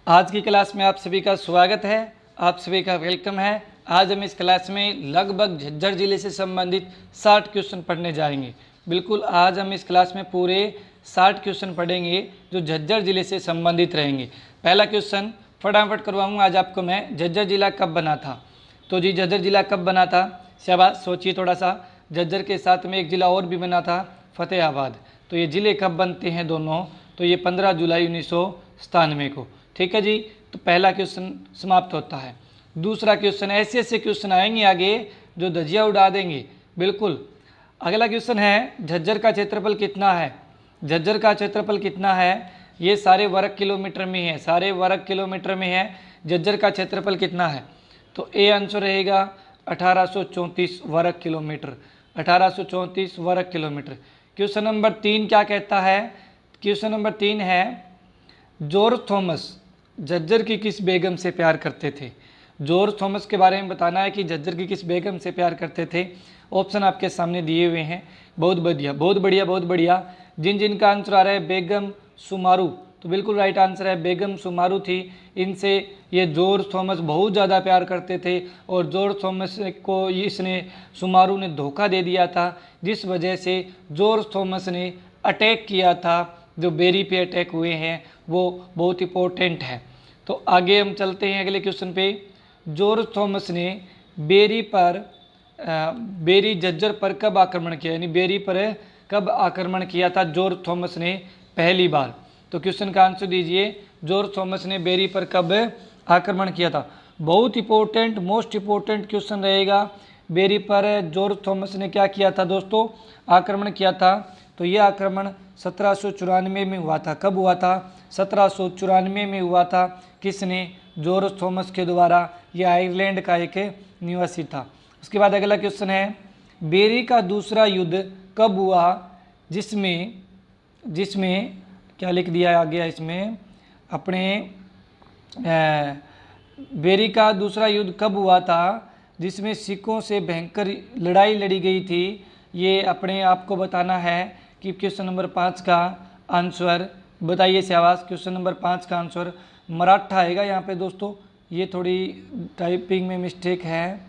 आज की क्लास में आप सभी का स्वागत है, आप सभी का वेलकम है। आज हम इस क्लास में लगभग झज्जर जिले से संबंधित 60 क्वेश्चन पढ़ने जाएंगे। बिल्कुल आज हम इस क्लास में पूरे 60 क्वेश्चन पढ़ेंगे जो झज्जर जिले से संबंधित रहेंगे। पहला क्वेश्चन फटाफट करवाऊंगा आज आपको मैं, झज्जर जिला कब बना था? तो जी झज्जर जिला कब बना था? शाबाश, सोचिए थोड़ा सा। झज्जर के साथ में एक ज़िला और भी बना था, फतेहाबाद। तो ये ज़िले कब बनते हैं दोनों? तो ये 15 जुलाई 1997 को। ठीक है जी, तो पहला क्वेश्चन समाप्त होता है। दूसरा क्वेश्चन, ऐसे ऐसे क्वेश्चन आएंगे आगे जो धजिया उड़ा देंगे। बिल्कुल। अगला क्वेश्चन है, झज्जर का क्षेत्रफल कितना है? झज्जर का क्षेत्रफल कितना है? ये सारे वर्ग किलोमीटर में है, सारे वर्ग किलोमीटर में है। झज्जर का क्षेत्रफल कितना है? तो ए आंसर रहेगा 1834 वर्ग किलोमीटर। 1834 वर्ग किलोमीटर। क्वेश्चन नंबर 3 क्या कहता है? क्वेश्चन नंबर 3 है, जॉर्ज थॉमस झज्जर की किस बेगम से प्यार करते थे? जॉर्ज थॉमस के बारे में बताना है कि झज्जर की किस बेगम से प्यार करते थे। ऑप्शन आपके सामने दिए हुए हैं। बहुत बढ़िया, बहुत बढ़िया, बहुत बढ़िया। जिन जिन का आंसर आ रहा है बेगम सुमारू, तो बिल्कुल राइट आंसर है, बेगम सुमारू थी। इनसे ये जॉर्ज थॉमस बहुत ज़्यादा प्यार करते थे और जॉर्ज थॉमस को इसने सुमारू ने धोखा दे दिया था, जिस वजह से जॉर्ज थॉमस ने अटैक किया था। जो बेरी पे अटैक हुए हैं वो बहुत इंपॉर्टेंट है। तो आगे हम चलते हैं अगले क्वेश्चन पे। जॉर्ज थॉमस ने बेरी पर बेरी झज्जर पर कब आक्रमण किया? यानी बेरी पर कब आक्रमण किया था जॉर्ज थॉमस ने पहली बार? तो क्वेश्चन का आंसर दीजिए, जॉर्ज थॉमस ने बेरी पर कब आक्रमण किया था? बहुत इंपॉर्टेंट, मोस्ट इंपॉर्टेंट क्वेश्चन रहेगा। बेरी पर जॉर्ज थॉमस ने क्या किया था दोस्तों? आक्रमण किया था। तो यह आक्रमण 1794 में हुआ था। कब हुआ था? 1794 में हुआ था। किसने? जॉर्ज थॉमस के द्वारा। यह आयरलैंड का एक निवासी था। उसके बाद अगला क्वेश्चन है, बेरी का दूसरा युद्ध कब हुआ? जिसमें क्या लिख दिया गया इसमें अपने, बेरी का दूसरा युद्ध कब हुआ था जिसमें सिखों से भयंकर लड़ाई लड़ी गई थी? ये अपने आप को बताना है कि क्वेश्चन नंबर 5 का आंसर बताइए। शाबाश, क्वेश्चन नंबर 5 का आंसर मराठा आएगा यहाँ पे दोस्तों। ये थोड़ी टाइपिंग में मिस्टेक है,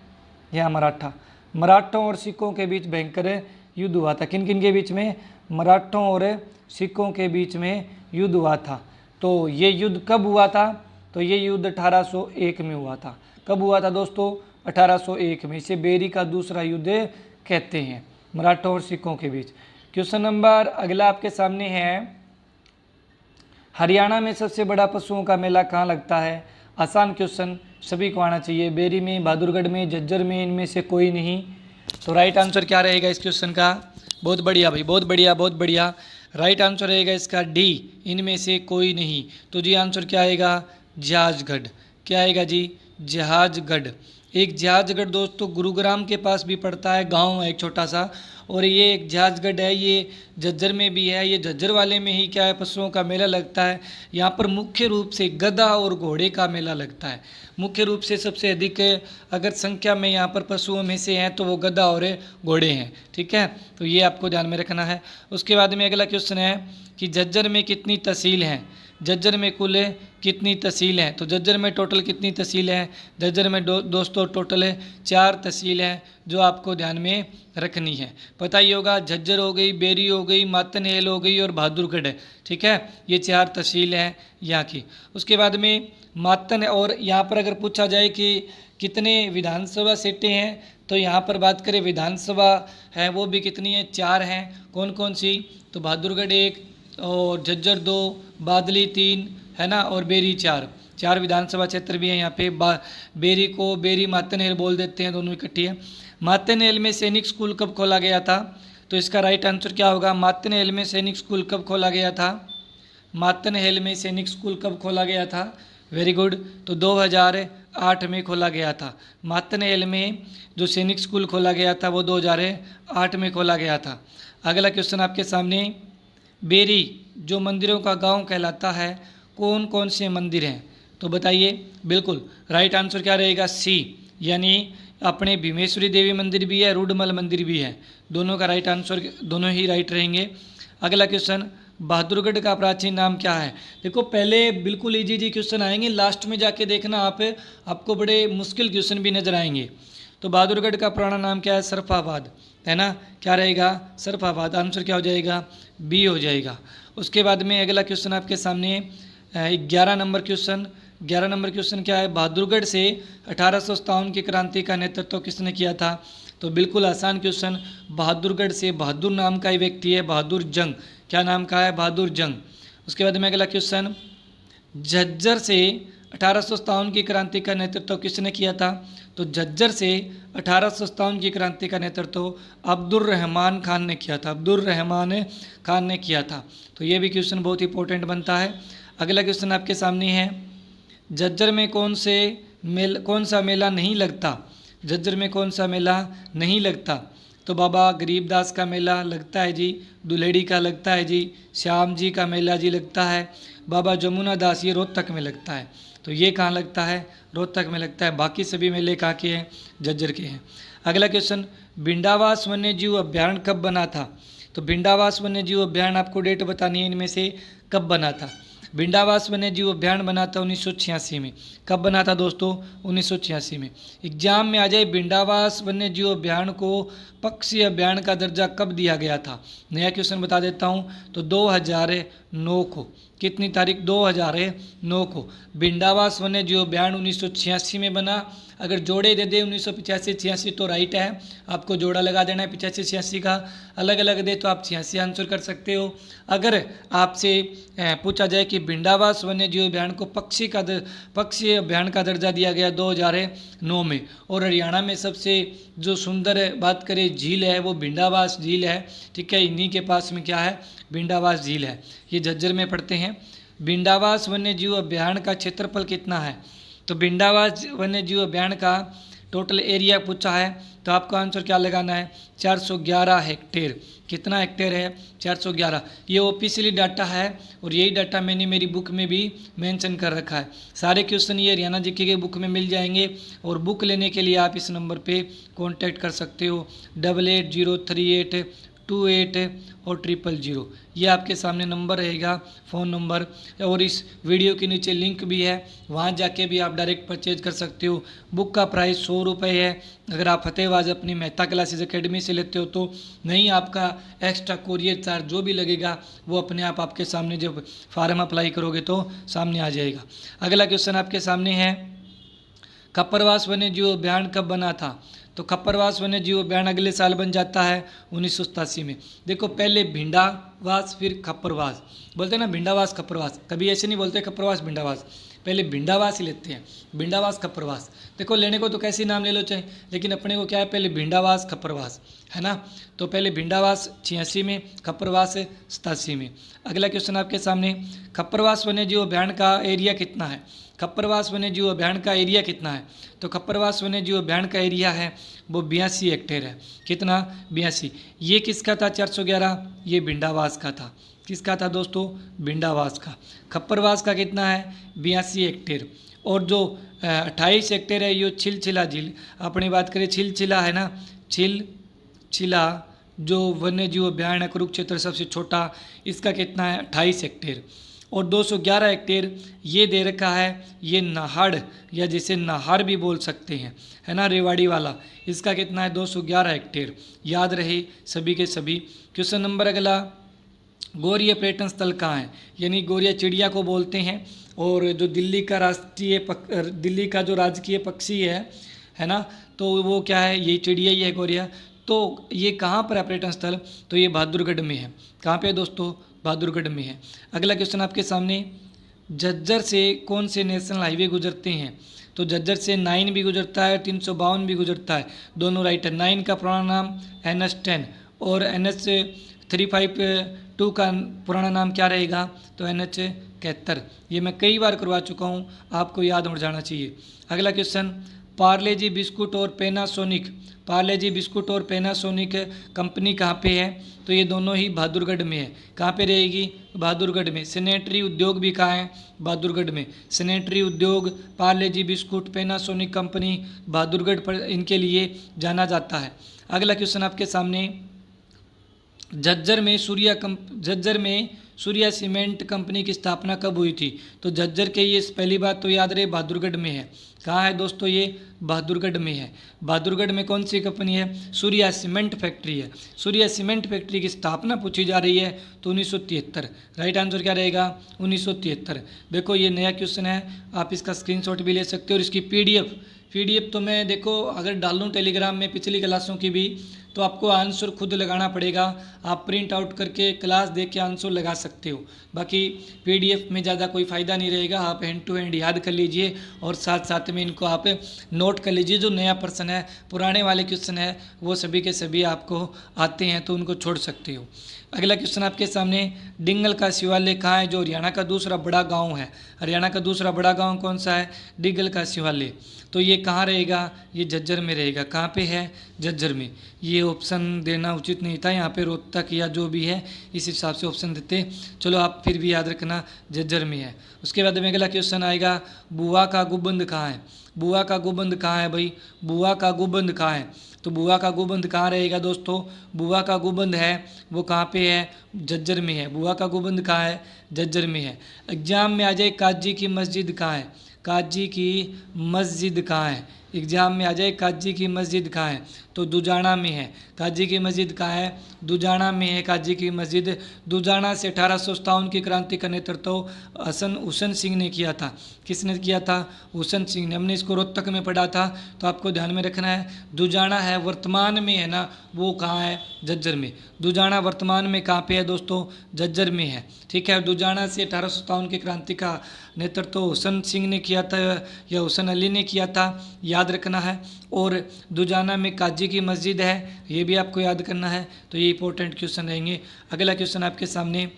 यहाँ मराठों और सिखों के बीच भयंकर युद्ध हुआ था। किन किन के बीच में? मराठों और सिखों के बीच में युद्ध हुआ था। तो ये युद्ध कब हुआ था? तो ये युद्ध 1801 में हुआ था। कब हुआ था दोस्तों? 1801 में। इसे बेरी का दूसरा युद्ध कहते हैं, मराठों और सिखों के बीच। क्वेश्चन नंबर अगला आपके सामने है, हरियाणा में सबसे बड़ा पशुओं का मेला कहाँ लगता है? आसान क्वेश्चन, सभी को आना चाहिए। बेरी में, बहादुरगढ़ में, झज्जर में, इनमें से कोई नहीं। तो राइट आंसर क्या रहेगा इस क्वेश्चन का? बहुत बढ़िया भाई, बहुत बढ़िया, बहुत बढ़िया। राइट आंसर रहेगा इसका डी, इनमें से कोई नहीं। तो जी आंसर क्या आएगा? जहाजगढ़। क्या आएगा जी? जहाजगढ़। एक जहाजगढ़ दोस्तों गुरुग्राम के पास भी पड़ता है, गांव है एक छोटा सा। और ये एक जहाजगढ़ है, ये झज्जर में भी है। ये झज्जर वाले में ही क्या है, पशुओं का मेला लगता है। यहाँ पर मुख्य रूप से गधा और घोड़े का मेला लगता है। मुख्य रूप से सबसे अधिक अगर संख्या में यहाँ पर पशुओं में से हैं तो वो गधा और घोड़े हैं। ठीक है, तो ये आपको ध्यान में रखना है। उसके बाद में अगला क्वेश्चन है कि झज्जर में कितनी तहसील हैं? झज्जर में कुल कितनी तहसील हैं? तो झज्जर में टोटल कितनी तहसील हैं? झज्जर में दोस्तों टोटल 4 तहसील हैं जो आपको ध्यान में रखनी है। पता ही होगा, झज्जर हो गई, बेरी हो गई, मातनहेल हो गई और बहादुरगढ़ है। ठीक है, ये 4 तहसील हैं यहाँ की। उसके बाद में मातन, और यहाँ पर अगर पूछा जाए कि कितने विधानसभा सीटें हैं, तो यहाँ पर बात करें विधानसभा है वो भी कितनी है? 4 हैं। कौन कौन सी? तो बहादुरगढ़ 1 और झज्जर 2, बादली 3 है ना, और बेरी 4 विधानसभा क्षेत्र भी हैं यहाँ पे। बेरी को बेरी मातनहेल बोल देते हैं, दोनों इकट्ठी है। मातनहेल में सैनिक स्कूल कब खोला गया था? तो इसका राइट आंसर क्या होगा? मातनहेल में सैनिक स्कूल कब खोला गया था? मातनहेल में सैनिक स्कूल कब खोला गया था? वेरी गुड, तो 2008 में खोला गया था। मातनहेल में जो सैनिक स्कूल खोला गया था वो 2008 में खोला गया था। अगला क्वेश्चन आपके सामने, बेरी जो मंदिरों का गांव कहलाता है, कौन कौन से मंदिर हैं? तो बताइए। बिल्कुल राइट आंसर क्या रहेगा? सी, यानी अपने भीमेश्वरी देवी मंदिर भी है, रुडमल मंदिर भी है। दोनों का राइट आंसर, दोनों ही राइट रहेंगे। अगला क्वेश्चन, बहादुरगढ़ का प्राचीन नाम क्या है। देखो पहले बिल्कुल इजी जी क्वेश्चन आएंगे, लास्ट में जाके देखना आपको बड़े मुश्किल क्वेश्चन भी नजर आएंगे। तो बहादुरगढ़ का पुराना नाम क्या है, सरफाबाद, है ना। क्या रहेगा, सरफाबाद। आंसर क्या हो जाएगा, बी हो जाएगा। उसके बाद में अगला क्वेश्चन आपके सामने 11 नंबर क्वेश्चन। 11 नंबर क्वेश्चन क्या है, बहादुरगढ़ से 1857 की क्रांति का नेतृत्व किसने किया था। तो बिल्कुल आसान क्वेश्चन, बहादुरगढ़ से बहादुर नाम का ही व्यक्ति है, बहादुर जंग। क्या नाम का है, बहादुर जंग। उसके बाद में अगला क्वेश्चन, झज्जर से 1857 की क्रांति का नेतृत्व किसने किया था। तो झज्जर से 1857 की क्रांति का नेतृत्व अब्दुल रहमान खान ने किया था, अब्दुल रहमान खान ने किया था। तो ये भी क्वेश्चन बहुत इंपॉर्टेंट बनता है। अगला क्वेश्चन आपके सामने है, झज्जर में कौन सा मेला नहीं लगता। झज्जर में कौन सा मेला नहीं लगता। तो बाबा गरीबदास का मेला लगता है जी, दुलेड़ी का लगता है जी, श्याम जी का मेला जी लगता है, बाबा जमुना दास ये रोहतक में लगता है। तो ये कहाँ लगता है, रोहतक में लगता है। बाकी सभी मेले कहाँ के हैं, झज्जर के हैं। अगला क्वेश्चन, भिंडावास वन्य जीव अभ्यारण्य कब बना था। तो भिंडावास वन्य जीव अभ्यारण्य आपको डेट बतानी है इनमें से, कब बना था। भिंडावास वन्य जीव अभ्यारण्य बना था 1986 में। कब बना था दोस्तों, 1986 में। एग्जाम में आ जाए, भिंडावास वन्य जीव अभ्यारण्य को पक्षी अभ्यारण्य का दर्जा कब दिया गया था। नया क्वेश्चन बता देता हूँ, तो 2009 को। कितनी तारीख, 2009 को भिंडावास वन्य जीव अभ्यारण्य 1986 में बना। अगर जोड़े दे दे 1985-86 तो राइट है, आपको जोड़ा लगा देना है 85-86 का। अलग अलग दे तो आप 86 आंसर कर सकते हो। अगर आपसे पूछा जाए कि भिंडावास वन्य जीव अभ्यारण्य को पक्षी अभ्यारण्य का दर्जा दिया गया 2009 में, और हरियाणा में सबसे जो सुंदर बात करें झील है वो भिंडावास झील है, ठीक है। इन्हीं के पास में क्या है, भिंडावास झील है। ये झज्जर में पड़ते हैं। भिंडावास वन्य जीव अभ्यारण्य का क्षेत्रफल कितना है। तो भिंडावास वन्य जीव अभ्यारण्य का टोटल एरिया पूछा है, तो आपको आंसर क्या लगाना है, 411 हेक्टेयर। कितना हेक्टेयर है, 411। ये ऑफिशियली डाटा है और यही डाटा मैंने मेरी बुक में भी मेंशन कर रखा है। सारे क्वेश्चन ये हरियाणा जीके के बुक में मिल जाएंगे, और बुक लेने के लिए आप इस नंबर पे कांटेक्ट कर सकते हो, 88038288 और 000। ये आपके सामने नंबर रहेगा, फ़ोन नंबर, और इस वीडियो के नीचे लिंक भी है, वहाँ जाके भी आप डायरेक्ट परचेज कर सकते हो। बुक का प्राइस 100 रुपये है। अगर आप फतेहबाज अपनी मेहता क्लासेस एकेडमी से लेते हो तो नहीं, आपका एक्स्ट्रा कोरियर चार्ज जो भी लगेगा वो अपने आप आपके सामने जब फार्म अप्लाई करोगे तो सामने आ जाएगा। अगला क्वेश्चन आपके सामने है, खप्परवास वन्य जीव अभ्यारण्य कब बना था। तो खप्परवास वन्य जीव अभ्यारण्य अगले साल बन जाता है 1987 में। देखो पहले भिंडावास फिर खप्परवास बोलते हैं ना, भिंडावास खप्परवास, कभी ऐसे नहीं बोलते खप्परवास भिंडावास, पहले भिंडावास ही लेते हैं, भिंडावास खप्परवास। देखो लेने को तो कैसे नाम ले लो चाहे, लेकिन अपने को क्या है, पहले भिंडावास खप्परवास, है ना। तो पहले भिंडावास 86 में, खप्परवास 87 में। अगला क्वेश्चन आपके सामने, खप्परवास वन्य जीव अभ्यारण्य का एरिया कितना है। खप्परवास वन्य जीव अभ्यारण्य का एरिया कितना है। तो खप्परवास वन्य जीव अभ्यारण्य का एरिया है वो 82 हेक्टेयर है। कितना, 82। ये किसका था 411, ये भिंडावास का था। किसका था दोस्तों, भिंडावास का। खप्परवास का कितना है, 82 हेक्टेयर। और जो 28 हेक्टेयर है ये छिलछिला झील, अपनी बात करें छिलछिला है ना, छिलछिला जो वन्य जीव अभ्यारण्य कुरुक्षेत्र सबसे छोटा, इसका कितना है 28 हेक्टेयर। और 211 हेक्टेयर ये दे रखा है, ये नाहड़ या जिसे नाहर भी बोल सकते हैं, है ना, रेवाड़ी वाला, इसका कितना है 211 हेक्टेयर। याद रहे सभी के सभी। क्वेश्चन नंबर अगला, गौरीय पर्यटन स्थल कहाँ है, यानी गौरिया चिड़िया को बोलते हैं, और जो दिल्ली का जो राजकीय पक्षी है ना, तो वो क्या है, ये चिड़िया ही है गौरिया। तो ये कहाँ पर है पर्यटन स्थल, तो ये बहादुरगढ़ में है। कहाँ पे दोस्तों, बहादुरगढ़ में है। अगला क्वेश्चन आपके सामने, झज्जर से कौन से नेशनल हाईवे गुजरते हैं। तो झज्जर से 9 भी गुजरता है, 352 भी गुजरता है, दोनों राइट है। 9 का पुराना नाम NH10 और NH352 का पुराना नाम क्या रहेगा, तो NH71। ये मैं कई बार करवा चुका हूँ, आपको याद हो जाना चाहिए। अगला क्वेश्चन, पार्ले जी बिस्कुट और पैनासोनिक कंपनी कहाँ पे है, तो ये दोनों ही बहादुरगढ़ में है। कहाँ पे रहेगी, बहादुरगढ़ में। सैनिटरी उद्योग भी कहाँ है, बहादुरगढ़ में। सैनिटरी उद्योग, पार्ले जी बिस्कुट, पैनासोनिक कंपनी बहादुरगढ़ पर इनके लिए जाना जाता है। अगला क्वेश्चन आपके सामने, झज्जर में सूर्या सीमेंट कंपनी की स्थापना कब हुई थी? तो झज्जर के ये पहली बात तो याद रहे बहादुरगढ़ में है। कहाँ है दोस्तों? ये बहादुरगढ़ में है। बहादुरगढ़ में कौन सी कंपनी है? सूर्या सीमेंट फैक्ट्री है। सूर्या सीमेंट फैक्ट्री की स्थापना पूछी जा रही है तो 1973। राइट आंसर क्या रहेगा? 1973। देखो ये नया क्वेश्चन है, आप इसका स्क्रीनशॉट भी ले सकते हो और इसकी पीडीएफ तो मैं देखो अगर डाल लूँ टेलीग्राम में पिछली क्लासों की भी, तो आपको आंसर खुद लगाना पड़ेगा। आप प्रिंट आउट करके क्लास देख के आंसर लगा सकते हो, बाकी पीडीएफ में ज़्यादा कोई फ़ायदा नहीं रहेगा। आप हैंड टू हैंड याद कर लीजिए और साथ साथ में इनको आप नोट कर लीजिए। जो नया प्रश्न है, पुराने वाले क्वेश्चन है, वो सभी के सभी आपको आते हैं तो उनको छोड़ सकते हो। अगला क्वेश्चन आपके सामने, डिंगल का शिवालय कहाँ है? जो हरियाणा का दूसरा बड़ा गाँव है। हरियाणा का दूसरा बड़ा गाँव कौन सा है? डिंगल का शिवालय। तो ये कहाँ रहेगा? ये झज्जर में रहेगा। कहाँ पे है? झज्जर में। ये ऑप्शन देना उचित नहीं था, यहाँ पे रोहतक या जो भी है इस हिसाब से ऑप्शन देते। चलो आप फिर भी याद रखना झज्जर में है। उसके बाद में अगला क्वेश्चन आएगा, बुआ का गुंबद कहाँ है? बुआ का गुंबद कहाँ है भाई? बुआ का गुंबद कहाँ है? तो बुआ का गुंबद कहाँ रहेगा दोस्तों? बुआ का गुंबद है वो कहाँ पे है? झज्जर में है। बुआ का गुंबद कहाँ है? झज्जर में है। एग्जाम में आ जाए, काजी की मस्जिद कहाँ है? काजी की मस्जिद कहाँ है? एग्जाम में आ जाए, काजी की मस्जिद कहाँ है? तो दुजाना में है। काजी की मस्जिद कहाँ है? दुजाना में है काजी की मस्जिद। दुजाना से 1857 की क्रांति का नेतृत्व हुसैन सिंह ने किया था। किसने किया था? हुसैन सिंह ने। हमने इसको रोहतक में पढ़ा था तो आपको ध्यान में रखना है। दुजाना है वर्तमान में है ना, वो कहाँ है? झज्जर में। दुजाना वर्तमान में कहाँ पे है दोस्तों? झज्जर में है। ठीक है। दुजाना से 1857 की क्रांति का नेतृत्व हुसैन सिंह ने किया था या हुसैन अली ने किया था, याद रखना है। और दुजाना में काजी की मस्जिद है, ये भी आपको याद करना है। तो ये इंपॉर्टेंट क्वेश्चन रहेंगे। अगला क्वेश्चन आपके सामने,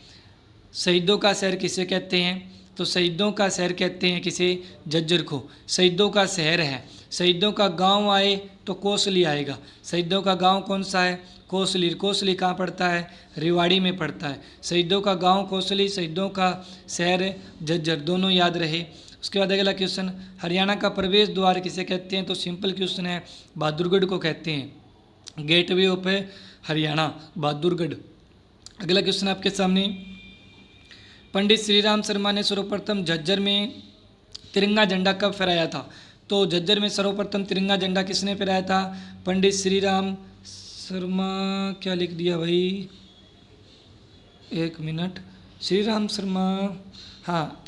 शहीदों का शहर किसे कहते हैं? तो शहीदों का शहर कहते हैं किसे? झज्जर को शहीदों का शहर है। शहीदों का गांव आए तो कोसली आएगा। शहीदों का गांव कौन सा है? कोसली। कोसली कहाँ पड़ता है? रेवाड़ी में पड़ता है। शहीदों का गांव कोसली, शहीदों का शहर झज्जर, दोनों याद रहे। उसके बाद अगला क्वेश्चन, हरियाणा का प्रवेश द्वार किसे कहते हैं? तो सिंपल क्वेश्चन है, बहादुरगढ़ को कहते हैं। Gateway of Haryana Bahadurgarh. अगला क्वेश्चन आपके सामने, पंडित श्रीराम शर्मा ने सर्वप्रथम झज्जर में तिरंगा झंडा कब फहराया था? तो झज्जर में सर्वप्रथम तिरंगा झंडा किसने फहराया था? पंडित श्रीराम शर्मा। क्या लिख दिया भाई, एक मिनट। श्रीराम शर्मा, हाँ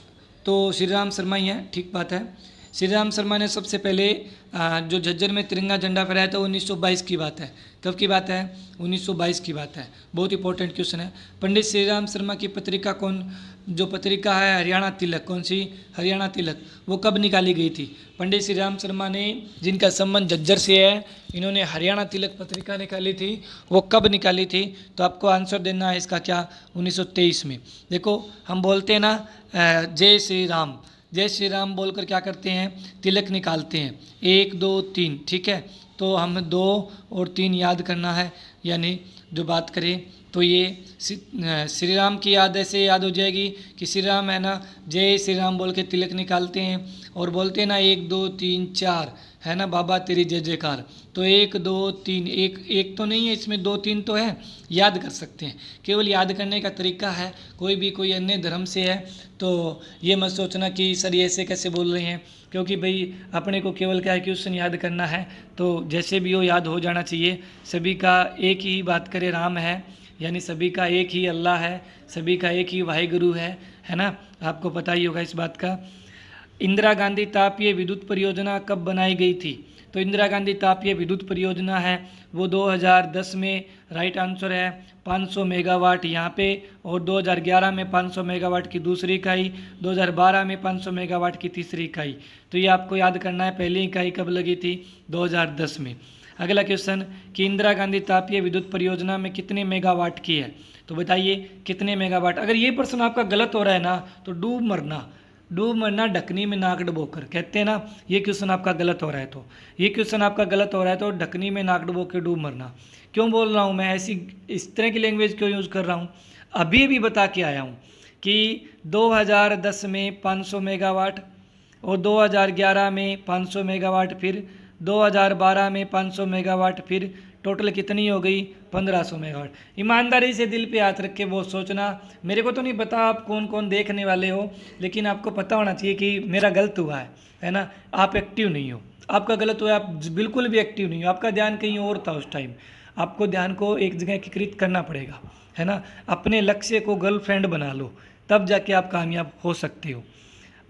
तो श्रीराम शर्मा ही है, ठीक बात है। श्रीराम शर्मा ने सबसे पहले जो झज्जर में तिरंगा झंडा फहराया था 1922 की बात है। कब की बात है? 1922 की बात है। बहुत इंपॉर्टेंट क्वेश्चन है। पंडित श्रीराम शर्मा की पत्रिका जो पत्रिका है हरियाणा तिलक, कौन सी? हरियाणा तिलक, वो कब निकाली गई थी? पंडित श्रीराम शर्मा ने, जिनका संबंध झज्जर से है, इन्होंने हरियाणा तिलक पत्रिका निकाली थी। वो कब निकाली थी? तो आपको आंसर देना है इसका क्या? 1923 में। देखो हम बोलते हैं ना जय श्री राम, जय श्री राम बोलकर क्या करते हैं? तिलक निकालते हैं, 1 2 3, ठीक है। तो हमें 2 और 3 याद करना है, यानी जो बात करें तो ये श्री राम की याद ऐसे याद हो जाएगी कि श्री राम है ना, जय श्री राम बोल के तिलक निकालते हैं और बोलते हैं ना 1 2 3 4, है ना, बाबा तेरी जय जयकार। तो 1 2 3, एक तो नहीं है इसमें, 2 3 तो है, याद कर सकते हैं। केवल याद करने का तरीका है। कोई अन्य धर्म से है तो ये मत सोचना कि सर ये ऐसे कैसे बोल रहे हैं, क्योंकि भाई अपने को केवल क्या है, क्वेश्चन याद करना है। तो जैसे भी हो याद हो जाना चाहिए। सभी का एक ही बात करे राम है, यानी सभी का एक ही अल्लाह है, सभी का एक ही वाहिगुरु है ना, आपको पता ही होगा इस बात का। इंदिरा गांधी तापीय विद्युत परियोजना कब बनाई गई थी? तो इंदिरा गांधी तापीय विद्युत परियोजना है वो 2010 में, राइट आंसर है 500 मेगावाट यहाँ पे, और 2011 में 500 मेगावाट की दूसरी इकाई, 2012 में 500 मेगावाट की तीसरी इकाई। तो ये आपको याद करना है, पहली इकाई कब लगी थी? 2010 में। अगला क्वेश्चन कि इंदिरा गांधी तापीय विद्युत परियोजना में कितने मेगावाट की है? तो बताइए कितने मेगावाट। अगर ये प्रश्न आपका गलत हो रहा है ना तो डूब मरना ढकनी में नाक डुबोकर, कहते हैं ना, ये क्वेश्चन आपका गलत हो रहा है तो ये क्वेश्चन आपका गलत हो रहा है तो ढकनी में नाक डुबो के डूब मरना। क्यों बोल रहा हूँ मैं ऐसी, इस तरह की लैंग्वेज क्यों यूज़ कर रहा हूँ? अभी बता के आया हूँ कि 2010 में 500 मेगावाट और 2011 में 500 मेगावाट, फिर 2012 में 500 मेगावाट, फिर टोटल कितनी हो गई 1500 मेगावाट। ईमानदारी से दिल पे हाथ रख के वो सोचना, मेरे को तो नहीं पता आप कौन कौन देखने वाले हो, लेकिन आपको पता होना चाहिए कि मेरा गलत हुआ है ना। आप एक्टिव नहीं हो, आपका गलत हुआ है, आप बिल्कुल भी एक्टिव नहीं हो, आपका ध्यान कहीं और था उस टाइम। आपको ध्यान को एक जगह एकीकृत करना पड़ेगा, है ना। अपने लक्ष्य को गर्लफ्रेंड बना लो, तब जाके आप कामयाब हो सकते हो।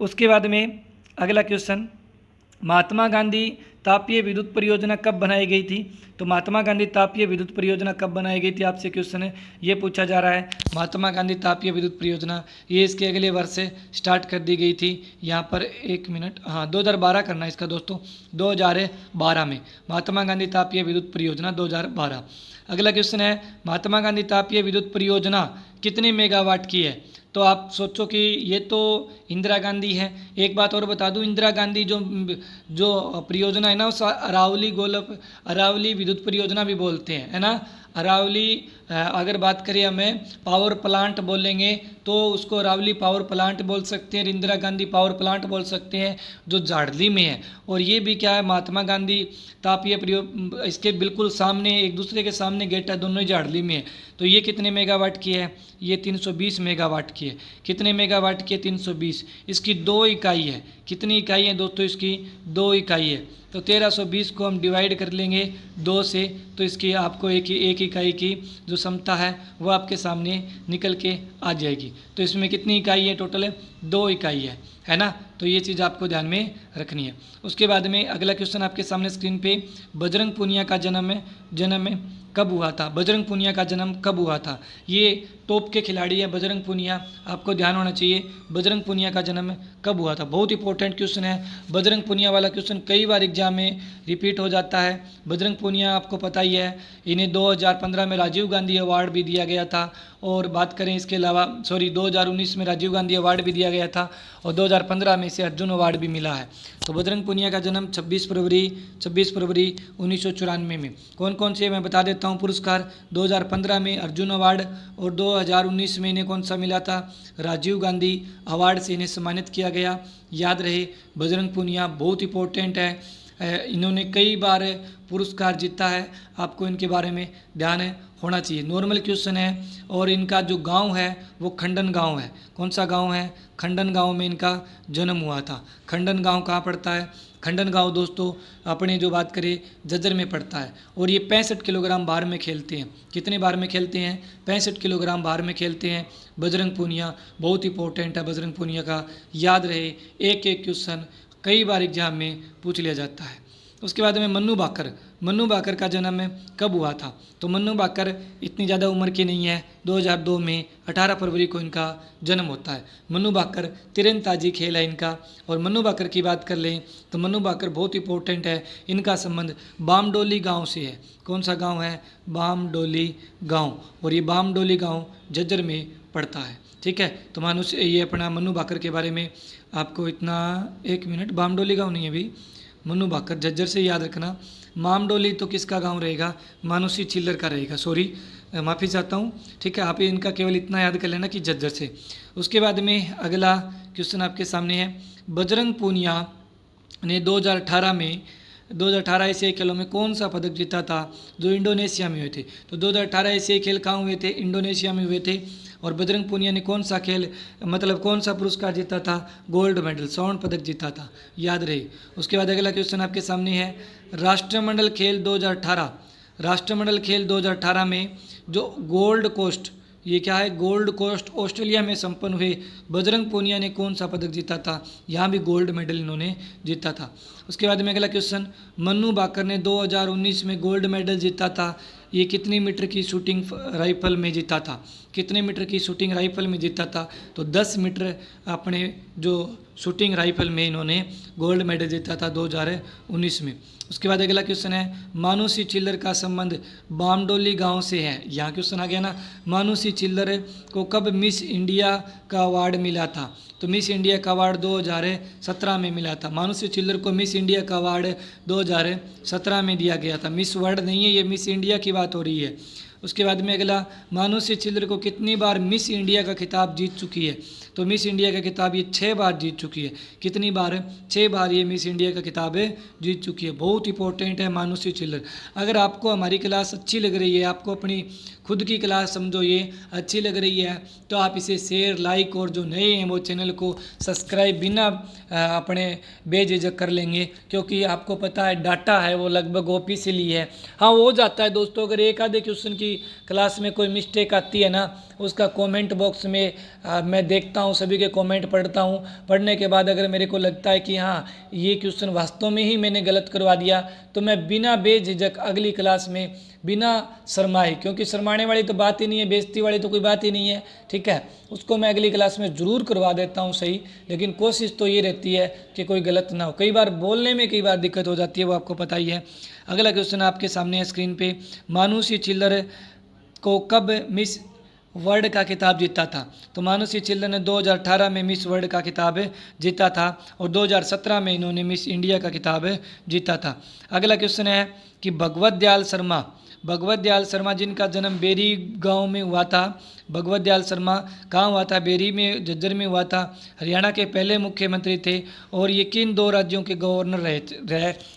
उसके बाद में अगला क्वेश्चन, महात्मा गांधी तापीय विद्युत परियोजना कब बनाई गई थी? तो महात्मा गांधी तापीय विद्युत परियोजना कब बनाई गई थी, आपसे क्वेश्चन है ये पूछा जा रहा है। महात्मा गांधी तापीय विद्युत परियोजना ये इसके अगले वर्ष से स्टार्ट कर दी गई थी। यहाँ पर 1 मिनट, हाँ 2012 करना है इसका दोस्तों, 2012 में महात्मा गांधी तापीय विद्युत परियोजना 2012। अगला क्वेश्चन है, महात्मा गांधी तापीय विद्युत परियोजना कितने मेगावाट की है? तो आप सोचो कि ये तो इंदिरा गांधी है। एक बात और बता दूं, इंदिरा गांधी जो परियोजना है ना, उस अरावली विद्युत परियोजना भी बोलते हैं, है ना। अरावली अगर बात करें हमें पावर प्लांट बोलेंगे तो उसको अरावली पावर प्लांट बोल सकते हैं, इंदिरा गांधी पावर प्लांट बोल सकते हैं, जो झाड़ली में है। और ये भी क्या है, महात्मा गांधी तापीय प्रयोग, इसके बिल्कुल सामने, एक दूसरे के सामने गेट है, दोनों ही झाड़ली में है। तो ये कितने मेगावाट की है? ये 320 मेगावाट की है। कितने मेगावाट की है? 320। इसकी 2 इकाई है। कितनी इकाई है दोस्तों? इसकी 2 इकाई है। तो 1320 को हम डिवाइड कर लेंगे 2 से, तो इसकी आपको एक इकाई की जो क्षमता है वो आपके सामने निकल के आ जाएगी। तो इसमें कितनी इकाई है? टोटल 2 इकाई है ना। तो ये चीज़ आपको ध्यान में रखनी है। उसके बाद में अगला क्वेश्चन आपके सामने स्क्रीन पे, बजरंग पूनिया का जन्म कब हुआ था? बजरंग पूनिया का जन्म कब हुआ था? ये टॉप के खिलाड़ी है बजरंग पूनिया, आपको ध्यान होना चाहिए बजरंग पूनिया का जन्म कब हुआ था। बहुत इंपॉर्टेंट क्वेश्चन है। बजरंग पूनिया वाला क्वेश्चन कई बार एग्जाम में रिपीट हो जाता है। बजरंग पूनिया आपको पता ही है, इन्हें 2015 में राजीव गांधी अवार्ड भी दिया गया था। और बात करें इसके अलावा 2019 में राजीव गांधी अवार्ड भी दिया गया था, और 2015 में इसे अर्जुन अवार्ड भी मिला है। तो बजरंग पूनिया का जन्म 26 फरवरी 1994 में। कौन कौन से मैं बता देता हूँ पुरस्कार। 2015 में अर्जुन अवार्ड, और 2019 में इन्हें कौन सा मिला था? राजीव गांधी अवार्ड से इन्हें सम्मानित किया गया। याद रहे, बजरंग पूनिया बहुत इंपॉर्टेंट है, इन्होंने कई बार पुरस्कार जीता है, आपको इनके बारे में ध्यान होना चाहिए। नॉर्मल क्वेश्चन है। और इनका जो गांव है वो खंडन गांव है। कौन सा गांव है? खंडन गांव में इनका जन्म हुआ था। खंडन गांव कहाँ पड़ता है? खंडन गांव दोस्तों अपने जो बात करें झज्जर में पड़ता है। और ये 65 किलोग्राम भार में खेलते हैं। कितने भार में खेलते हैं? 65 किलोग्राम भार में खेलते हैं बजरंग पूनिया। बहुत इंपॉर्टेंट है बजरंग पूनिया का, याद रहे, एक क्वेश्चन कई बार एग्जाम में पूछ लिया जाता है। उसके बाद में मन्नू भाकर का जन्म कब हुआ था? तो मन्नू भाकर इतनी ज़्यादा उम्र के नहीं है, 2002 में 18 फरवरी को इनका जन्म होता है। मन्नू भाकर तीरंदाजी खेल है इनका। और मन्नू भाकर की बात कर लें तो मन्नू भाकर बहुत इंपॉर्टेंट है, इनका संबंध बामडोली गांव से है। कौन सा गांव है? बामडोली गांव। और ये बामडोली गांव झज्जर में पड़ता है, ठीक है। तो मानुष ये अपना मन्नू भाकर के बारे में आपको इतना, 1 मिनट, बामडोली गांव नहीं है अभी, मन्नू भाकर झज्जर से याद रखना। मामडोली तो किसका गांव रहेगा? मानुषी चिल्लर का रहेगा, सॉरी माफ़ी चाहता हूँ, ठीक है। आप इनका केवल इतना याद कर लेना कि झज्जर से। उसके बाद में अगला क्वेश्चन आपके सामने है, बजरंग पूनिया ने 2018 एशियाई खेलों में कौन सा पदक जीता था जो इंडोनेशिया में हुए थे? तो 2018 एशियाई खेल कहाँ हुए थे? इंडोनेशिया में हुए थे। और बजरंग पूनिया ने कौन सा खेल, मतलब कौन सा पुरस्कार जीता था? गोल्ड मेडल, स्वर्ण पदक जीता था, याद रहे। उसके बाद अगला क्वेश्चन आपके सामने है, राष्ट्रमंडल खेल 2018 में जो गोल्ड कोस्ट, ये क्या है? गोल्ड कोस्ट ऑस्ट्रेलिया में संपन्न हुए बजरंग पूनिया ने कौन सा पदक जीता था? यहाँ भी गोल्ड मेडल इन्होंने जीता था। उसके बाद में अगला क्वेश्चन, मन्नू भाकर ने 2019 में गोल्ड मेडल जीता था, ये कितनी मीटर की शूटिंग राइफल में जीता था? कितने मीटर की शूटिंग राइफल में जीता था? तो 10 मीटर अपने जो शूटिंग राइफल में इन्होंने गोल्ड मेडल जीता था 2019 में। उसके बाद अगला क्वेश्चन है, मानुषी चिल्लर का संबंध बामडोली गांव से है। यहाँ क्वेश्चन आ गया ना, मानुषी चिल्लर को कब मिस इंडिया का अवार्ड मिला था? तो मिस इंडिया का अवार्ड 2017 में मिला था। मानुषी चिल्लर को मिस इंडिया का अवार्ड 2017 में दिया गया था। मिस वर्ल्ड नहीं है, ये मिस इंडिया की बात हो रही है। उसके बाद में अगला, मानुषी चिल्लर को कितनी बार मिस इंडिया का खिताब जीत चुकी है? तो मिस इंडिया का खिताब ये 6 बार जीत चुकी है। कितनी बार? 6 बार ये मिस इंडिया का खिताब जीत चुकी है। बहुत इंपॉर्टेंट है मानुषी चिल्लर। अगर आपको हमारी क्लास अच्छी लग रही है, आपको अपनी खुद की क्लास समझो ये अच्छी लग रही है, तो आप इसे शेयर, लाइक और जो नए हैं वो चैनल को सब्सक्राइब बिना अपने बेझिझक कर लेंगे, क्योंकि आपको पता है डाटा है वो लगभग ऑफिशियली है। हाँ, हो जाता है दोस्तों, अगर एक आधे क्वेश्चन की क्लास में कोई मिस्टेक आती है ना, उसका कमेंट बॉक्स में मैं देखता हूँ, सभी के कमेंट पढ़ता हूँ। पढ़ने के बाद अगर मेरे को लगता है कि हाँ ये क्वेश्चन वास्तव में ही मैंने गलत करवा दिया, तो मैं बिना बेझिझक अगली क्लास में बिना शर्माए, क्योंकि शर्माने वाली तो बात ही नहीं है, बेइज्जती वाली तो कोई बात ही नहीं है, ठीक है, उसको मैं अगली क्लास में ज़रूर करवा देता हूँ सही। लेकिन कोशिश तो ये रहती है कि कोई गलत ना हो। कई बार बोलने में कई बार दिक्कत हो जाती है, वो आपको पता ही है। अगला क्वेश्चन आपके सामने है स्क्रीन पे। मानुषी चिल्लर को कब मिस वर्ल्ड का खिताब जीता था? तो मानुषी चिल्लर ने 2018 में मिस वर्ल्ड का खिताब जीता था और 2017 में इन्होंने मिस इंडिया का खिताब जीता था। अगला क्वेश्चन है कि भगवत दयाल शर्मा जिनका जन्म बेरी गांव में हुआ था, भगवत दयाल शर्मा कहाँ हुआ था? बेरी में, झज्जर में हुआ था। हरियाणा के पहले मुख्यमंत्री थे और ये किन 2 राज्यों के गवर्नर रह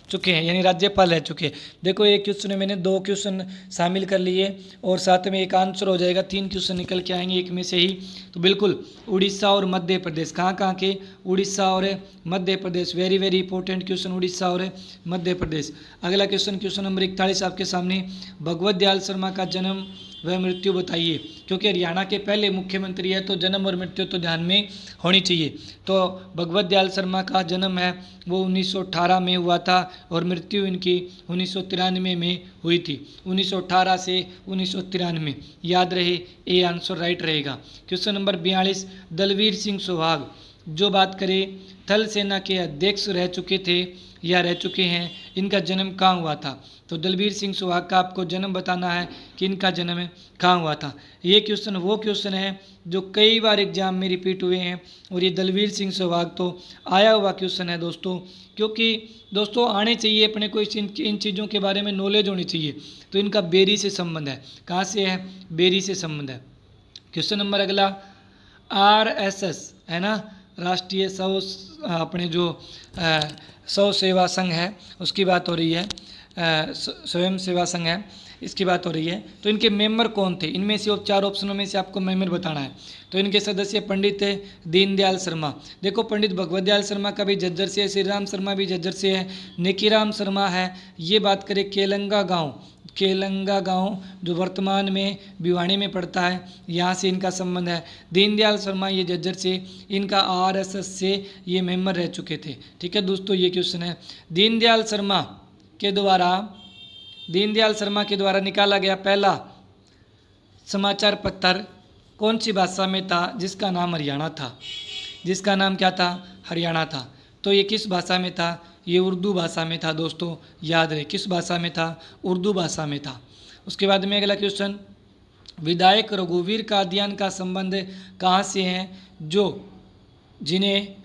चुके हैं, यानी राज्यपाल रह चुके हैं? देखो एक क्वेश्चन में मैंने 2 क्वेश्चन शामिल कर लिए और साथ में एक आंसर हो जाएगा, 3 क्वेश्चन निकल के आएंगे एक में से ही। तो बिल्कुल उड़ीसा और मध्य प्रदेश, कहाँ के? उड़ीसा और Madhya Pradesh. Very very important question, Orissa और मध्य प्रदेश। अगला क्वेश्चन नंबर 41 आपके सामने। भगवत दयाल शर्मा का जन्म व मृत्यु बताइए। क्योंकि हरियाणा के पहले मुख्यमंत्री है तो जन्म और मृत्यु तो ध्यान में होनी चाहिए। तो भगवत दयाल शर्मा का जन्म है वो 1918 में हुआ था और मृत्यु इनकी 1993 में हुई थी। 1918 से 1993, याद रहे, ये आंसर राइट रहेगा। Question number 42। दलवीर सिंह सुहाग जो बात करें थल सेना के अध्यक्ष रह चुके थे या रह चुके हैं, इनका जन्म कहाँ हुआ था? तो दलवीर सिंह सुहाग का आपको जन्म बताना है कि इनका जन्म कहाँ हुआ था। ये क्वेश्चन वो क्वेश्चन है जो कई बार एग्जाम में रिपीट हुए हैं और ये दलवीर सिंह सुहाग तो आया हुआ क्वेश्चन है दोस्तों, क्योंकि दोस्तों आने चाहिए अपने को इन चीज़ों के बारे में नॉलेज होनी चाहिए। तो इनका बेरी से संबंध है। कहाँ से है? बेरी से संबंध है। क्वेश्चन नंबर अगला, RSS है ना, राष्ट्रीय अपने जो स्वयं सेवा संघ है उसकी बात हो रही है, स्वयं सेवा संघ है, इसकी बात हो रही है। तो इनके मेंबर कौन थे? इनमें से 4 ऑप्शनों में से आपको मेंबर बताना है। तो इनके सदस्य पंडित दीनदयाल शर्मा। देखो पंडित भगवत दयाल शर्मा का भी झज्जर से है, श्री राम शर्मा भी झज्जर से है, नेकीराम शर्मा है। ये बात करें केलंगा गांव जो वर्तमान में भिवानी में पड़ता है, यहाँ से इनका संबंध है। दीनदयाल शर्मा ये झज्जर से, इनका RSS से ये मेंबर रह चुके थे। ठीक है दोस्तों, ये क्वेश्चन है। दीनदयाल शर्मा के द्वारा निकाला गया पहला समाचार पत्र कौन सी भाषा में था? जिसका नाम हरियाणा था। जिसका नाम क्या था? हरियाणा था। तो ये किस भाषा में था? ये उर्दू भाषा में था दोस्तों, याद रहे। किस भाषा में था? उर्दू भाषा में था। उसके बाद में अगला क्वेश्चन, विधायक रघुवीर कादियान का संबंध कहाँ से है? जिन्हें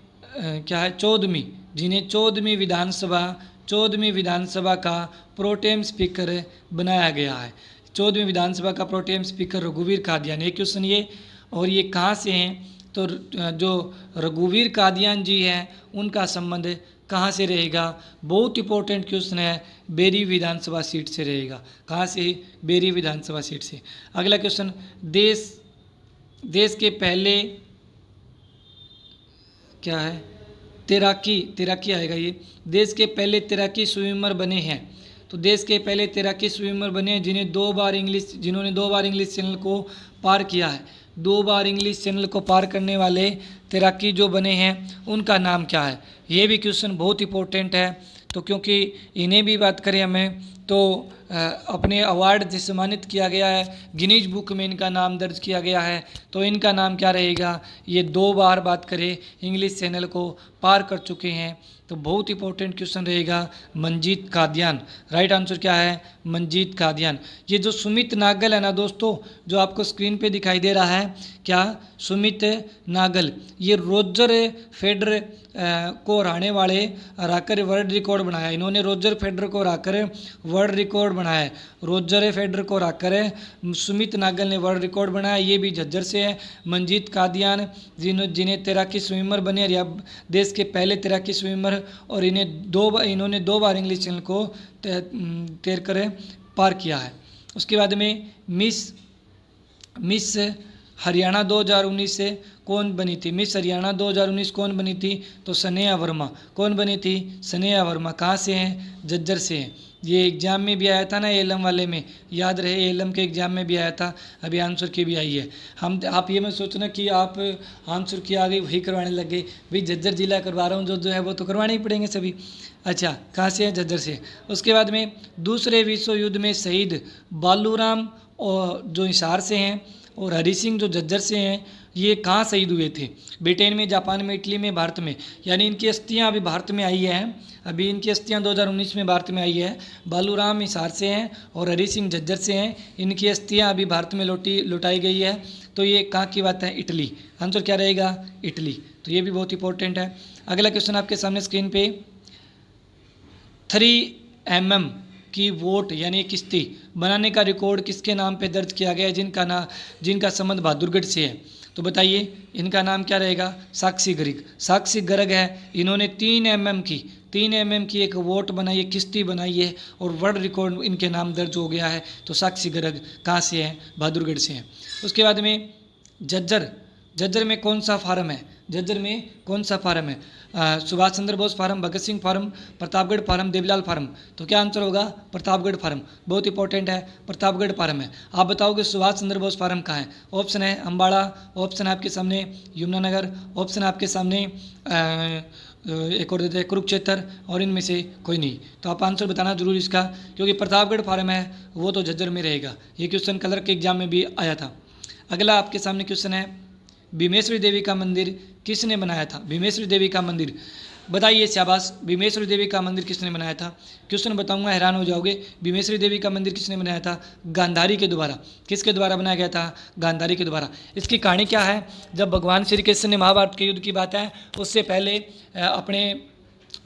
14वीं विधानसभा का प्रोटेम स्पीकर बनाया गया है। 14वीं विधानसभा का प्रोटेम स्पीकर रघुवीर कादियान। ये क्वेश्चन ये, और ये कहाँ से हैं? तो जो रघुवीर कादियान जी हैं उनका संबंध कहाँ से रहेगा? बहुत इंपॉर्टेंट क्वेश्चन है, बेरी विधानसभा सीट से रहेगा। कहाँ से? बेरी विधानसभा सीट से। अगला क्वेश्चन, देश के पहले क्या है? तैराकी आएगा ये। देश के पहले तैराकी स्विमर बने हैं। तो देश के पहले तैराकी स्विमर बने हैं जिन्होंने 2 बार इंग्लिश चैनल को पार किया है। 2 बार इंग्लिश चैनल को पार करने वाले तैराकी जो बने हैं उनका नाम क्या है? ये भी क्वेश्चन बहुत इंपॉर्टेंट है। तो क्योंकि इन्हें भी बात करें हमें तो अपने अवार्ड से सम्मानित किया गया है, गिनीज बुक में इनका नाम दर्ज किया गया है। तो इनका नाम क्या रहेगा? ये 2 बार बात करें इंग्लिश चैनल को पार कर चुके हैं, तो बहुत इंपॉर्टेंट क्वेश्चन रहेगा मंजीत कादियान। राइट आंसर क्या है? मंजीत कादियान। ये जो सुमित नागल है ना दोस्तों, जो आपको स्क्रीन पे दिखाई दे रहा है, क्या सुमित नागल, ये रोजर फेडर को हराने वाले हराकर वर्ल्ड रिकॉर्ड बनाया। इन्होंने रोजर फेडर को हराकर वर्ल्ड रिकॉर्ड बनाया है। रोजर फेडर को हराकर सुमित नागल ने वर्ल्ड रिकॉर्ड बनाया। ये भी झज्जर से है। मंजीत कादियान जिन्हें तैराकी स्विमर बने, या देश के पहले तैराकी स्विमर, और इन्होंने 2 बार इंग्लिश चैनल को तैर कर पार किया है। उसके बाद में मिस हरियाणा 2019 से कौन बनी थी? मिस हरियाणा 2019 कौन बनी थी? तो सनेहा वर्मा। कौन बनी थी? सनेहा वर्मा। कहाँ से हैं? झज्जर से हैं। ये एग्जाम में भी आया था ना, एलम वाले में, याद रहे, एलम के एग्जाम में भी आया था। अभी आंसर की भी आई है। आप ये मत सोचना कि आप आंसर की आ गई वही करवाने लग गए। भाई झज्जर जिला करवा रहा हूँ, जो है वो तो करवाने ही पड़ेंगे सभी। अच्छा, कहाँ से है? झज्जर से। उसके बाद में दूसरे विश्व युद्ध में शहीद बालूराम और जो हिसार से हैं, और हरी सिंह जो झज्जर से हैं, ये कहाँ शहीद हुए थे? ब्रिटेन में, जापान में, इटली में, भारत में। यानी इनकी अस्थियाँ अभी भारत में आई हैं। अभी इनकी अस्थियाँ 2019 में भारत में आई है। बालूराम हिसार से हैं और हरी सिंह झज्जर से हैं। इनकी अस्थियाँ अभी भारत में लौटाई गई है। तो ये कहाँ की बात है? इटली। आंसर क्या रहेगा? इटली। तो ये भी बहुत इंपॉर्टेंट है। अगला क्वेश्चन आपके सामने स्क्रीन पे, 3 mm की वोट यानी किश्ती बनाने का रिकॉर्ड किसके नाम पे दर्ज किया गया है, जिनका संबंध बहादुरगढ़ से है? तो बताइए इनका नाम क्या रहेगा? साक्षी गर्ग। साक्षी गर्ग है। इन्होंने 3 mm की एक वोट बनाई है, किश्ती बनाई है, और वर्ल्ड रिकॉर्ड इनके नाम दर्ज हो गया है। तो साक्षी गर्ग कहाँ से हैं? बहादुरगढ़ से हैं। उसके बाद में झज्जर में कौन सा फार्म है? झज्जर में कौन सा फार्म है? Subhash Chandra Bose farm, Bhagat Singh farm, Pratapgarh farm, Devilal farm. तो क्या आंसर होगा? प्रतापगढ़ फार्म। बहुत इंपॉर्टेंट है, प्रतापगढ़ फार्म है। आप बताओगे सुभाष चंद्र बोस फार्म कहाँ है? ऑप्शन है अम्बाड़ा, ऑप्शन है आपके सामने यमुनानगर, ऑप्शन है आपके सामने एक और देते हैं कुरुक्षेत्र, और इनमें से कोई नहीं। तो आप आंसर बताना जरूर इसका, क्योंकि प्रतापगढ़ फार्म है वो तो झज्जर में रहेगा। ये क्वेश्चन कलर के एग्जाम में भी आया था। अगला आपके सामने क्वेश्चन है, भीमेश्वरी देवी का मंदिर किसने बनाया था? भीमेश्वरी देवी का मंदिर बताइए। शाबाश। भीमेश्वरी देवी का मंदिर किसने बनाया था? क्वेश्चन बताऊंगा, हैरान हो जाओगे। भीमेश्वरी देवी का मंदिर किसने बनाया था? गांधारी के द्वारा। किसके द्वारा बनाया गया था? गांधारी के द्वारा। इसकी कहानी क्या है? जब भगवान श्री कृष्ण ने, महाभारत के युद्ध की बात है, उससे पहले अपने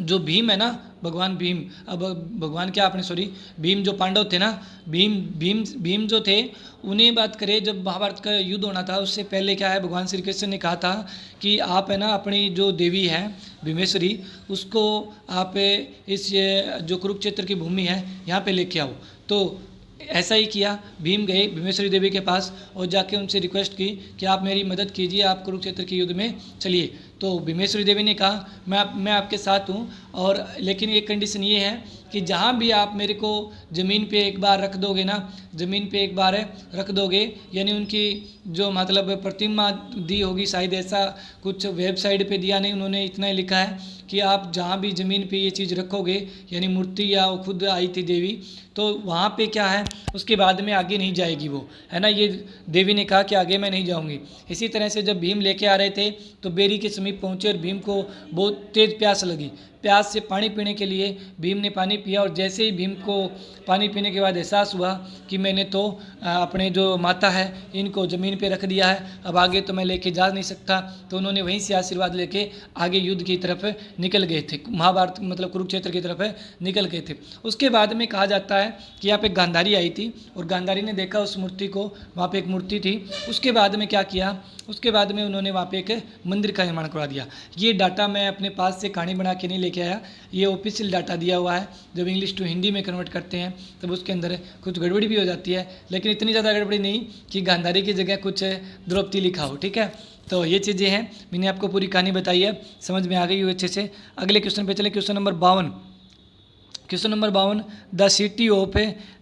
जो भीम है ना, भगवान भीम, अब भगवान क्या अपने सॉरी भीम जो पांडव थे ना, भीम जो थे, उन्हें बात करें, जब महाभारत का युद्ध होना था उससे पहले क्या है, भगवान श्री कृष्ण ने कहा था कि आप है ना अपनी जो देवी है भीमेश्वरी, उसको आप इस जो कुरुक्षेत्र की भूमि है यहाँ पे लेके आओ। तो ऐसा ही किया। भीम गए भीमेश्वरी देवी के पास और जाके उनसे रिक्वेस्ट की कि आप मेरी मदद कीजिए, आप कुरुक्षेत्र के युद्ध में चलिए। तो भीमेश्वरी देवी ने कहा मैं आपके साथ हूँ, और लेकिन एक कंडीशन ये है कि जहाँ भी आप मेरे को ज़मीन पे एक बार रख दोगे ना, ज़मीन पे एक बार रख दोगे, यानी उनकी जो मतलब प्रतिमा दी होगी, शायद ऐसा कुछ वेबसाइट पे दिया नहीं, उन्होंने इतना ही लिखा है कि आप जहाँ भी ज़मीन पे ये चीज़ रखोगे, यानी मूर्ति या वो खुद आई थी देवी, तो वहाँ पे क्या है उसके बाद में आगे नहीं जाएगी वो, है ना। ये देवी ने कहा कि आगे मैं नहीं जाऊँगी। इसी तरह से जब भीम लेके आ रहे थे तो बेरी के समीप पहुँचे और भीम को बहुत तेज़ प्यास लगी। प्यास से पानी पीने के लिए भीम ने पानी पिया, और जैसे ही भीम को पानी पीने के बाद एहसास हुआ कि मैंने तो अपने जो माता है इनको ज़मीन पे रख दिया है, अब आगे तो मैं लेके जा नहीं सकता। तो उन्होंने वहीं से आशीर्वाद लेके आगे युद्ध की तरफ निकल गए थे, महाभारत मतलब कुरुक्षेत्र की तरफ निकल गए थे। उसके बाद में कहा जाता है कि यहाँ पे गांधारी आई थी और गांधारी ने देखा उस मूर्ति को, वहाँ पे एक मूर्ति थी। उसके बाद में क्या किया, उसके बाद में उन्होंने वहाँ पे एक मंदिर का निर्माण करवा दिया। ये डाटा मैं अपने पास से कहानी बना के नहीं लेके आया, ये ऑफिशियल डाटा दिया हुआ है। जब इंग्लिश टू हिंदी में कन्वर्ट करते हैं तब उसके अंदर कुछ गड़बड़ी भी हो जाती है, लेकिन इतनी ज़्यादा गड़बड़ी नहीं कि गांधारी की जगह कुछ द्रौपदी लिखा हो, ठीक है। तो ये चीज़ें हैं, मैंने आपको पूरी कहानी बताई है, समझ में आ गई हो अच्छे से। अगले क्वेश्चन पे चले, question number 52। Question number 52, the city of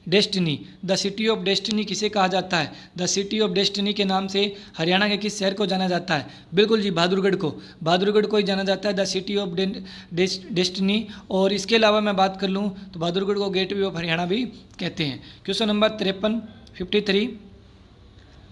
destiny. The city of destiny किसे कहा जाता है? द सिटी ऑफ डेस्टिनी के नाम से हरियाणा के किस शहर को जाना जाता है? बिल्कुल जी, बहादुरगढ़ को, बहादुरगढ़ को ही जाना जाता है द सिटी ऑफ डेस्टिनी। और इसके अलावा मैं बात कर लूँ तो बहादुरगढ़ को गेटवे ऑफ हरियाणा भी कहते हैं। क्वेश्चन नंबर 53, 53,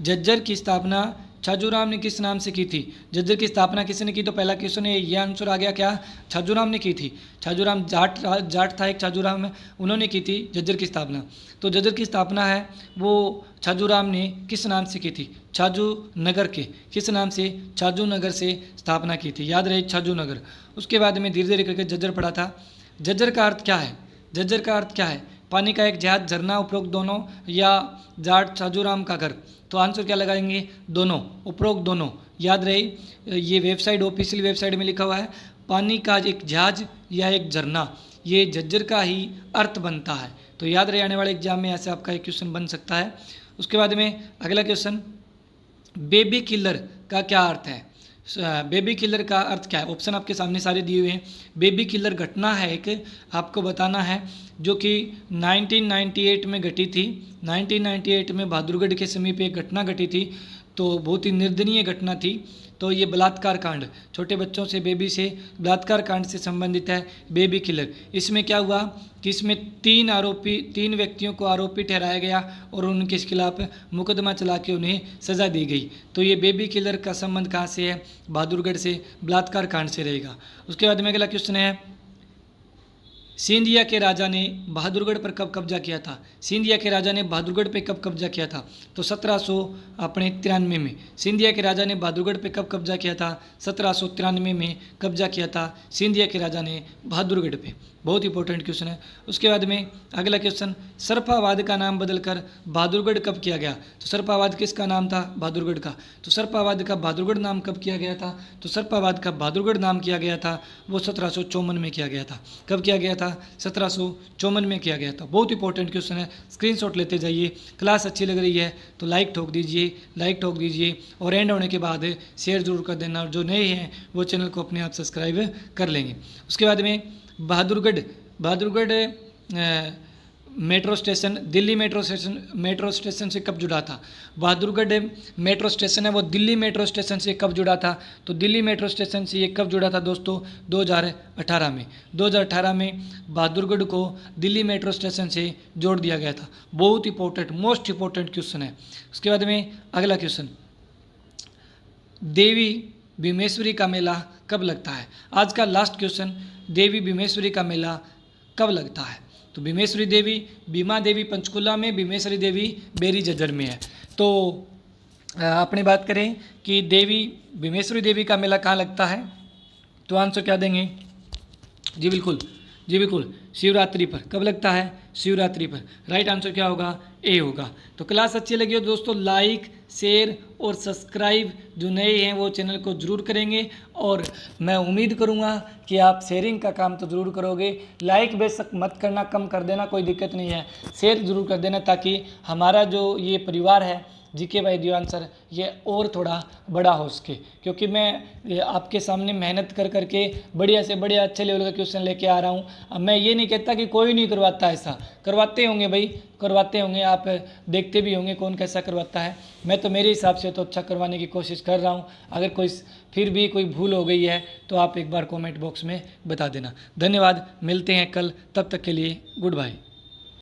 झज्जर की स्थापना छाजूराम ने किस नाम से की थी? झज्जर की स्थापना किसने की? तो पहला क्वेश्चन है, ये आंसर आ गया क्या? छाजूराम ने की थी। छाजूराम जाट था एक, छाजूराम उन्होंने की थी झज्जर की स्थापना। तो झज्जर की स्थापना है वो छाजूराम ने किस नाम से की थी? छाजू नगर के, किस नाम से? छाजू नगर से स्थापना की थी, याद रहे छाजू नगर। उसके बाद में धीरे धीरे करके झज्जर पढ़ा था। झज्जर का अर्थ क्या है? झज्जर का अर्थ क्या है? पानी का एक जहाज, झरना, उपरोक्त दोनों, या जाट छाजूराम का घर। तो आंसर क्या लगाएंगे? दोनों, उपरोक्त दोनों। याद रहे, ये वेबसाइट, ऑफिशियल वेबसाइट में लिखा हुआ है, पानी का एक जहाज या एक झरना, ये झज्जर का ही अर्थ बनता है। तो याद रहे, आने वाले एग्जाम में ऐसे आपका एक क्वेश्चन बन सकता है। उसके बाद में अगला क्वेश्चन, बेबी किलर का क्या अर्थ है? बेबी किलर का अर्थ क्या है? ऑप्शन आपके सामने सारे दिए हुए हैं। बेबी किलर घटना है एक, आपको बताना है, जो कि 1998 में घटी थी। 1998 में बहादुरगढ़ के समीप एक घटना घटी थी, तो बहुत ही निर्दयनीय घटना थी। तो ये बलात्कार कांड, छोटे बच्चों से, बेबी से बलात्कार कांड से संबंधित है बेबी किलर। इसमें क्या हुआ कि इसमें 3 व्यक्तियों को आरोपी ठहराया गया और उनके खिलाफ मुकदमा चला के उन्हें सज़ा दी गई। तो ये बेबी किलर का संबंध कहाँ से है? बहादुरगढ़ से, बलात्कार कांड से रहेगा। उसके बाद में अगला क्वेश्चन है, सिंधिया के राजा ने बहादुरगढ़ पर कब कब्जा किया था? सिंधिया के राजा ने बहादुरगढ़ पे कब कब्जा किया था? तो 1793 में। सिंधिया के राजा ने बहादुरगढ़ पे कब कब्जा किया था? 1793 में कब्जा किया था सिंधिया के राजा ने बहादुरगढ़ पे। बहुत इंपॉर्टेंट क्वेश्चन है। उसके बाद में अगला क्वेश्चन, सरफावाद का नाम बदलकर बहादुरगढ़ कब किया गया? तो सरफावाद किसका नाम था? बहादुरगढ़ का। तो सरफावाद का बहादुरगढ़ नाम कब किया गया था? तो सरफावाद का बहादुरगढ़ नाम किया गया था वो 1754 में किया गया था। कब किया गया था? 1754 में किया गया था। बहुत इंपॉर्टेंट क्वेश्चन है, स्क्रीनशॉट लेते जाइए। क्लास अच्छी लग रही है तो लाइक ठोक दीजिए और एंड होने के बाद शेयर जरूर कर देना। और जो नए हैं वो चैनल को अपने आप सब्सक्राइब कर लेंगे। उसके बाद में Bahadurgarh metro station, Delhi metro station से कब जुड़ा था? बहादुरगढ़ मेट्रो स्टेशन है वो दिल्ली मेट्रो स्टेशन से कब जुड़ा था? तो दिल्ली मेट्रो स्टेशन से ये कब जुड़ा था दोस्तों? 2018 में। 2018 में बहादुरगढ़ को दिल्ली मेट्रो स्टेशन से जोड़ दिया गया था। बहुत इंपॉर्टेंट, मोस्ट इंपॉर्टेंट क्वेश्चन है। उसके बाद में अगला क्वेश्चन, देवी भीमेश्वरी का मेला कब लगता है? आज का लास्ट क्वेश्चन, देवी भीमेश्वरी का मेला कब लगता है? तो भीमेश्वरी देवी, भीमा देवी पंचकुला में, भीमेश्वरी देवी बेरी झज्जर में है। तो अपनी बात करें कि देवी भीमेश्वरी देवी का मेला कहाँ लगता है, तो आंसर क्या देंगे? जी बिल्कुल शिवरात्रि पर। कब लगता है? शिवरात्रि पर। राइट आंसर क्या होगा? ए होगा। तो क्लास अच्छी लगी हो दोस्तों, लाइक, शेयर और सब्सक्राइब जो नए हैं वो चैनल को ज़रूर करेंगे। और मैं उम्मीद करूंगा कि आप शेयरिंग का काम तो ज़रूर करोगे। लाइक बेशक मत करना, कम कर देना, कोई दिक्कत नहीं है, शेयर ज़रूर कर देना, ताकि हमारा जो ये परिवार है जीके बाय दिवान सर ये और थोड़ा बड़ा हो सके। क्योंकि मैं आपके सामने मेहनत कर करके बढ़िया से बढ़िया अच्छे लेवल का क्वेश्चन लेके आ रहा हूँ। अब मैं ये नहीं कहता कि कोई नहीं करवाता, ऐसा करवाते होंगे भाई, करवाते होंगे, आप देखते भी होंगे कौन कैसा करवाता है। मैं तो मेरे हिसाब से तो अच्छा करवाने की कोशिश कर रहा हूँ। अगर कोई फिर भी कोई भूल हो गई है तो आप एक बार कमेंट बॉक्स में बता देना। धन्यवाद, मिलते हैं कल, तब तक के लिए गुड बाय।